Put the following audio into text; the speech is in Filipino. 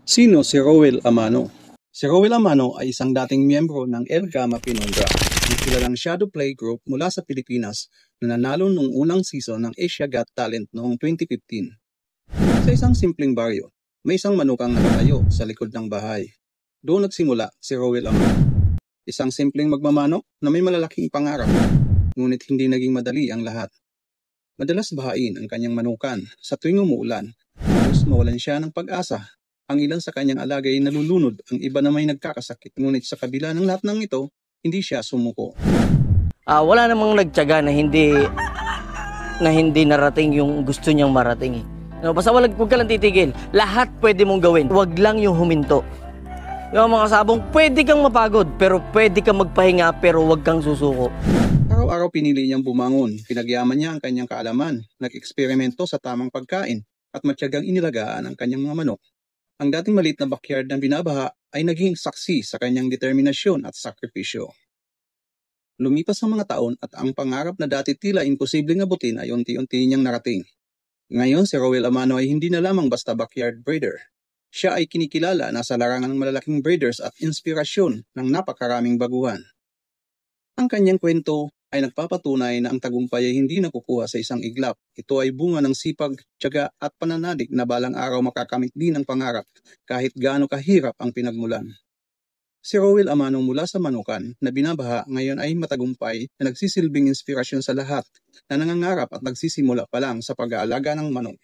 Sino si Rowell Amano? Si Rowell Amano ay isang dating miyembro ng El Gamma Pinonga, ang kilalang shadow play group mula sa Pilipinas na nanalo noong unang season ng Asia Got Talent noong 2015. Sa isang simpleng baryo, may isang manukang nakatayo sa likod ng bahay. Doon nagsimula si Rowell Amano. Isang simpleng magmamano na may malalaking pangarap, ngunit hindi naging madali ang lahat. Madalas bahain ang kanyang manukan sa tuwing umuulan, halos mawalan siya ng pag-asa. Ang ilan sa kanyang alaga ay nalulunod, ang iba na may nagkakasakit, ngunit sa kabila ng lahat ng ito, hindi siya sumuko. Wala namang nagtiyaga na hindi narating yung gusto niyang marating. Basta wag ka lang titigil. Lahat pwede mong gawin. Wag lang yung huminto. Yung mga sabong, pwede kang mapagod, pero pwede kang magpahinga, pero wag kang susuko. Araw-araw pinili niyang bumangon. Pinagyaman niya ang kanyang kaalaman, nag-eksperimento sa tamang pagkain, at matyagang inilagaan ang kanyang mga manok. Ang dating maliit na backyard ng binabaha ay naging saksi sa kanyang determinasyon at sakripisyo. Lumipas ang mga taon at ang pangarap na dati tila imposibleng abutin ay unti-unti niyang narating. Ngayon si Rowell Amano ay hindi na lamang basta backyard breeder. Siya ay kinikilala na sa larangan ng malalaking breeders at inspirasyon ng napakaraming baguhan. Ang kanyang kwento ay nagpapatunay na ang tagumpay ay hindi nakukuha sa isang iglap. Ito ay bunga ng sipag, tiyaga at pananalig na balang araw makakamit din ang pangarap kahit gaano kahirap ang pinagmulan. Si Rowell Amano mula sa manukan na binabaha ngayon ay matagumpay na nagsisilbing inspirasyon sa lahat na nangangarap at nagsisimula pa lang sa pag-aalaga ng manok.